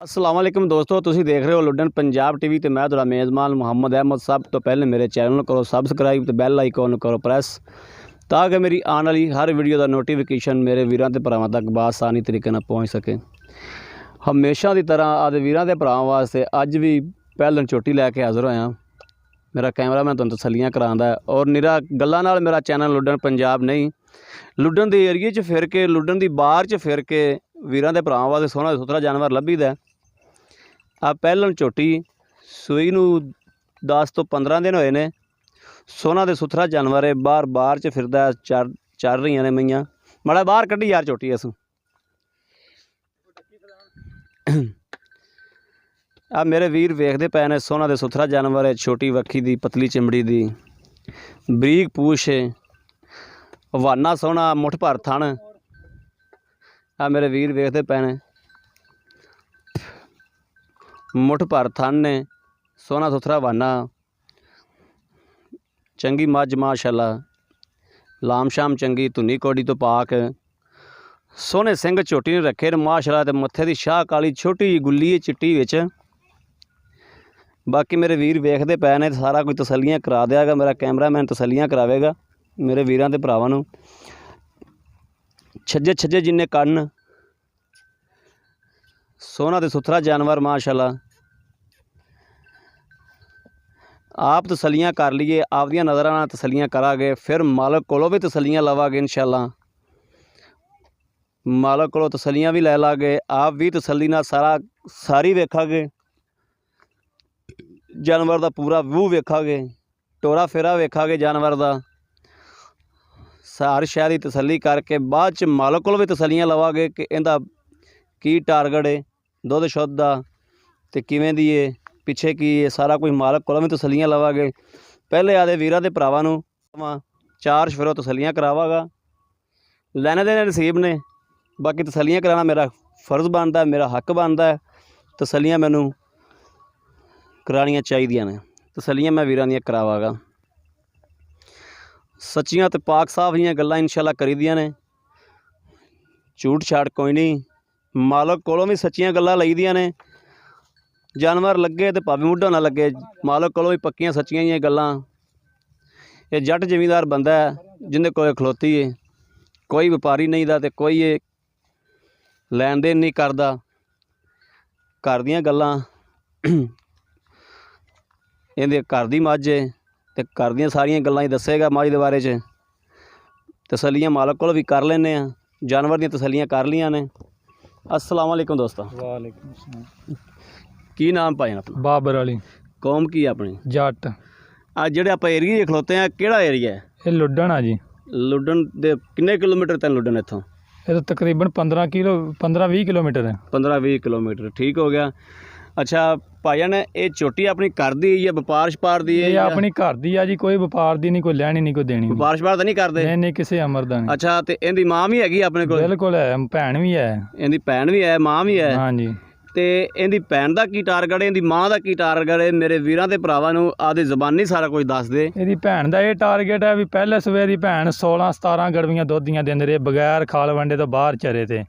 अस्सलाम वालेकुम दोस्तों, तुसी देख रहे हो लुडन पंजाब टीवी ते मैं तुहाडा मेज़बान मुहम्मद अहमद। सब तो पहले मेरे चैनल करो सबसक्राइब ते बैल आइकॉन करो प्रेस ताकि मेरी आने वाली हर वीडियो का नोटिफिकेशन मेरे वीरां ते भरावां तक बआसानी तरीके नाल पहुँच सके। हमेशा की तरह आदे वीरां ते भरावां वास्ते अज भी पैहलन चोटी लैके हाज़र होया। मेरा कैमरा मैं तुहानूं तसल्लियां करांदा है और निरा गल्लां नाल मेरा चैनल लुडन पंजाब नहीं, लुडन के एरिए च फिर के लुडन की बाहर च फिर के वीरां ते भरावां वास्ते सोहना सुथरा जानवर लभीदा है। आ पहलन झोटी सूई नूं 10 तो 15 दिन होए ने। सोहना ते सुथरा जानवर है, बाहर च फिरदा चर रही ने मईयां। माड़ा बाहर कड्ढी यार झोटी इस आ मेरे वीर वेखदे पे ने। सोहना ते सुथरा जानवर है, छोटी वक्खी दी पतली चिमड़ी दी बरीक पूछ है, हवाना सोहना मुठ भर थण। आ मेरे वीर वेखदे पे ने, मुठ भर थन ने, सोहना सुथरा हवाना, चंगी मझ माशाअल्लाह, लाम शाम चंगी, धुनी कोडी तो पाक, सोहने सिंह झोटी ने रखे ने माशाअल्लाह। ते मत्थे दी शाह काली छोटी जी गुल्ली है चिट्टी विच। बाकी मेरे वीर वेखदे पे ने, सारा कुछ तसल्लियां करा देगा। मेरा कैमरामैन तसल्लियां करावेगा मेरे वीरां ते भरावां नूं। छज्जे छज्जे जिन्ने कन्न, सोहना ते सुथरा जानवर माशाअल्लाह। आप तसल्लियां कर लीए, आपदियां नज़रां नाल तसल्लियां करांगे, फिर मालक कोलों भी तसल्लियां लवांगे इंशाअल्लाह। मालक कोलों तसल्लियां भी लै लांगे, आप भी तसल्ली नाल सारी वेखांगे, जानवर दा पूरा व्यू वेखांगे, टोरा फेरा वेखांगे जानवर दा। हर शै दी तसल्ली करके बाद च मालक कोलों भी तसल्लियां लवांगे कि इहदा की टारगेट है, दुध शुद्ध दा ते किवें दी है, पिछे की है, सारा कुछ मालक कोलों भी तसल्लियां लवांगे। पहले आदे वीरां ते भरावां नूं चार शफरों तसल्लियां करावांगा, लैने देने नसीब ने। बाकी तसल्लियां कराना मेरा फर्ज बनता है, मेरा हक बनता है। तसल्लियां मैनूं करानियां चाहिदियां ने, तसल्लियां मैं वीरां दियां करावांगा। सच्चियां ते पाक साफ जिहियां गल्लां इंशाअल्लाह करी दियां ने, झूठ छाट कोई नहीं। मालक कोलों भी सच्चियां गल्लां लई दियां ने। जानवर लगे तो भावें मुढ़ा ना लगे, मालक कोलों भी पक्कियां सच्चियां जिहियां गल्लां। ये जट जमींदार बंदा है जिंदे कोल खलोती है, कोई व्यापारी नहीं दा ते कोई ये लैन देन नहीं करदा। घर दियां गल्लां, इहदे घर दी मझ है ते घर दियां सारियां गल्लां ही दस्सेगा मझ दे बारे च। तसल्लियां मालक कोलों भी कर लैने आ, जानवर दियां तसल्लियां कर लियां ने। अस्सलाम वालेकुम दोस्तों। वालेकुम अस्सलाम। की नाम भाई अपना? बाबर अली। कौम की अपनी? जट। आ जेह्ड़े आप एरिए खलोते हैं केड़ा एरिया है? ये लुडन आ जी। लुडन दे किन्ने किलोमीटर तैन लुडन इत्थों? ये तो तकरीबन 15-20 किलोमीटर है। 15-20 किलोमीटर, ठीक हो गया। अच्छा भाईया ने ये चोटी अपनी घर दी या व्यापार शपार दी है? ये अपनी घर दी आ जी, कोई व्यापार दी नहीं, कोई लैनी नहीं, कोई देनी नहीं। व्यापार शपार तो नहीं करते? नहीं किसी अमर दा नहीं। अच्छा ते इहदी मां भी हैगी अपने कोल? बिल्कुल है, भैन भी है। इहदी भैन भी है, मां भी है? हाँ जी। ते इहदी भैन दा की टारगेट है, इहदी मां दा की टारगेट है? मेरे वीरां ते भरावां नूं आदि ज़बानी सारा कुछ दस दे। ਇਹਦੀ ਭੈਣ ਦਾ ਇਹ ਟਾਰਗੇਟ ਹੈ ਵੀ ਪਹਿਲੇ ਸਵੇਰ ਦੀ ਭੈਣ 16-17 ਗੜਵੀਆਂ ਦੁੱਧੀਆਂ ਦਿੰਦੇ ਰਹੇ ਬਗੈਰ ਖਾਲ ਵੰਡੇ ਤੋਂ ਬਾਹਰ ਚਰੇ ਤੇ।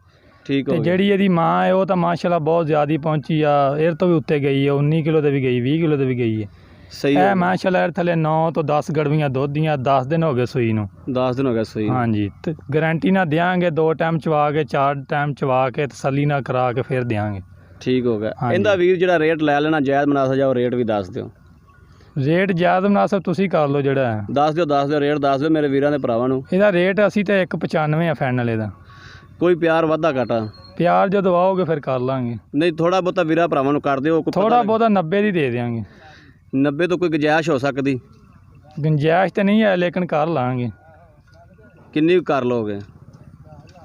ठीक ਤੇ हो गया। ਜਿਹੜੀ ਇਹਦੀ ਮਾਂ ਹੈ ਉਹ ਤਾਂ ਮਾਸ਼ਾਅੱਲਾ ਬਹੁਤ ਜ਼ਿਆਦਾ ਪਹੁੰਚੀ ਆ, ਇਹ ਤੋਂ ਵੀ ਉੱਤੇ ਗਈ ਹੈ, 19 ਕਿਲੋ ਤੇ ਵੀ ਗਈ, 20 ਕਿਲੋ ਤੇ ਵੀ ਗਈ ਹੈ। सही ਇਹ है। ਮਾਸ਼ਾਅੱਲਾ ਇਹ ਥੱਲੇ 9 ਤੋਂ 10 ਗੜਵੀਆਂ ਦੁੱਧੀਆਂ, 10 ਦਿਨ ਹੋ ਗਏ ਸੂਈ ਨੂੰ। 10 दिन हो गए सही। ਹਾਂਜੀ ਤੇ ਗਾਰੰਟੀ ਨਾਲ ਦਿਆਂਗੇ, 2 ਟਾਈਮ ਚਵਾ ਕੇ 4 ਟਾਈਮ ਚਵਾ ਕੇ ਤਸੱਲੀ ਨਾਲ ਕਰਾ ਕੇ ਫਿਰ ਦਿਆਂਗੇ। ठीक हो गया। हाँ इहदा वीर जिहड़ा रेट लै लेना जायज़ मुनासिब जाओ, रेट भी दस दिओ। ਰੇਟ ਜਾਇਜ਼ ਮੁਨਾਸਬ ਤੁਸੀਂ ਕਰ ਲਓ ਜਿਹੜਾ ਹੈ। दस दिओ रेट दस दिओ मेरे वीरां दे भरावां नूं। ਇਹਦਾ ਰੇਟ ਅਸੀਂ ਤਾਂ 195 ਆ ਫਾਈਨਲ ਇਹਦਾ। कोई प्यार वाधा घाटा ਪਿਆਰ ਜਦੋਂ ਆਓਗੇ ਫਿਰ ਕਰ ਲਾਂਗੇ। नहीं? थोड़ा बहुता वीरा भरावां नूं कर दिओ। ਥੋੜਾ ਬਹੁਤਾ 90 ਦੀ ਦੇ ਦਿਆਂਗੇ। 90 तो कोई गुंजाइश हो सकती? ਗੁੰਜਾਇਸ਼ ਤਾਂ ਨਹੀਂ ਹੈ ਲੇਕਿਨ ਕਰ ਲਾਂਗੇ। किन्नी कर लोगे?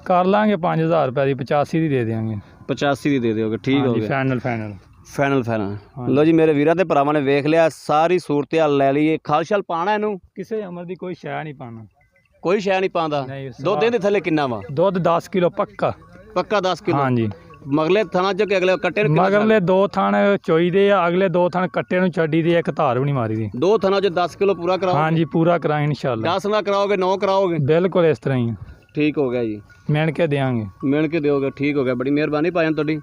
ਕਰ ਲਾਂਗੇ 5000 ਰੁਪਏ ਦੀ, 85 ਦੀ ਦੇ ਦਿਆਂਗੇ। 85 ਦੀ ਦੇ ਦਿਓਗੇ, ठीक हो गया। ਫਾਈਨਲ फाइनल लो जी मेरे वीरां ते भरावां ने वेख लिया, सारी सूरत हाल लै लईए। खल शल पाना इनू? ਕਿਸੇ ਅਮਰ ਦੀ ਕੋਈ ਸ਼ੈ ਨਹੀਂ ਪਾਣਾ। कोई शै नहीं पांदा? नहीं, दुध इहदे थल्ले किन्ना वा? ਦੁੱਧ 10 ਕਿਲੋ ਪੱਕਾ। पक्का 10 किलो? ਹਾਂਜੀ। मगले थाना च के अगले कट्टे नूं? ਮਗਰਲੇ 2 ਥਣ ਚੋਈ ਦੇ ਆ, ਅਗਲੇ 2 ਥਣ ਕੱਟੇ ਨੂੰ ਛੱਡੀ ਦੇ, ਇੱਕ ਧਾਰ ਵੀ ਨਹੀਂ ਮਾਰੀ ਦੀ। 2 थाना च 10 किलो पूरा कराओ? ਹਾਂਜੀ ਪੂਰਾ ਕਰਾਂ ਇਨਸ਼ਾਅੱਲਾ। 10 ना कराओगे 9 कराओगे? ਬਿਲਕੁਲ ਇਸ ਤਰ੍ਹਾਂ ਹੀ ठीक हो गया जी। ਮਿਣ ਕੇ ਦਿਆਂਗੇ। मिल के दोगे, ठीक हो गया। बड़ी मेहरबानी भाईजान तुहाडी।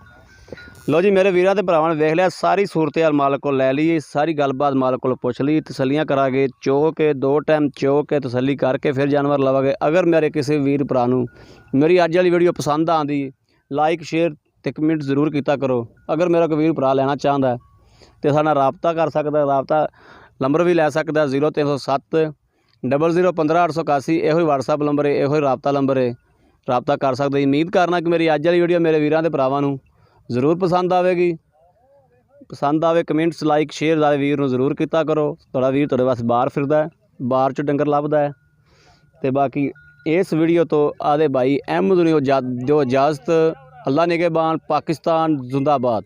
ਲਓ ਜੀ ਮੇਰੇ ਵੀਰਾਂ ਤੇ ਭਰਾਵਾਂ ਨੇ ਵੇਖ ਲਿਆ, ਸਾਰੀ ਸੂਰਤ ਹਾਲ ਮਾਲਕ ਕੋਲ ਲੈ ਲਈ, ਸਾਰੀ ਗੱਲਬਾਤ ਮਾਲਕ ਕੋਲ ਪੁੱਛ ਲਈ, ਤਸੱਲੀਆਂ ਕਰਾਂਗੇ, ਚੋ ਕੇ 2 ਟਾਈਮ ਚੋ ਕੇ ਤਸੱਲੀ ਕਰਕੇ ਫਿਰ ਜਾਨਵਰ ਲਵਾਂਗੇ। ਅਗਰ ਮੇਰੇ ਕਿਸੇ ਵੀਰ ਭਰਾ ਨੂੰ ਮੇਰੀ ਅੱਜ ਵਾਲੀ ਵੀਡੀਓ ਪਸੰਦ ਆਉਂਦੀ, ਲਾਈਕ ਸ਼ੇਅਰ ਤੇ ਕਮੈਂਟ ਜ਼ਰੂਰ ਕੀਤਾ ਕਰੋ। ਅਗਰ ਮੇਰਾ ਕੋਈ ਵੀਰ ਭਰਾ ਲੈਣਾ ਚਾਹੁੰਦਾ ਤੇ ਸਾਡੇ ਨਾਲ ਰਾਬਤਾ ਕਰ ਸਕਦਾ, ਰਾਬਤਾ ਨੰਬਰ ਵੀ ਲੈ ਸਕਦਾ 0307 00 15 881। ਇਹੋ ਹੀ WhatsApp ਨੰਬਰ ਹੈ, ਇਹੋ ਹੀ ਰਾਬਤਾ ਨੰਬਰ ਹੈ, ਰਾਬਤਾ ਕਰ ਸਕਦੇ। ਉਮੀਦ ਕਰਨਾ ਕਿ ਮੇਰੀ ਅੱਜ ਵਾਲੀ ਵੀਡੀਓ ਮੇਰੇ ਵੀਰਾਂ ਦੇ ਭਰਾਵਾਂ ਨੂੰ ਜ਼ਰੂਰ ਪਸੰਦ ਆਵੇਗੀ। ਪਸੰਦ ਆਵੇ ਕਮੈਂਟਸ ਲਾਈਕ ਸ਼ੇਅਰ ਦਾ ਵੀਰ ਨੂੰ ਜ਼ਰੂਰ ਕੀਤਾ ਕਰੋ। ਤੁਹਾਡਾ ਵੀਰ ਤੁਹਾਡੇ ਵਾਸਤੇ ਬਾਹਰ ਫਿਰਦਾ ਹੈ, ਬਾਹਰ 'ਚ ਡੰਗਰ ਲੱਭਦਾ ਹੈ। ਤੇ ਬਾਕੀ ਇਸ ਵੀਡੀਓ ਤੋਂ ਆਦੇ ਭਾਈ ਅਹਿਮਦ ਨੂੰ ਜੋ ਇਜਾਜ਼ਤ। ਅੱਲਾ ਨਿਗਹਿਬਾਨ, ਪਾਕਿਸਤਾਨ ਜ਼ਿੰਦਾਬਾਦ।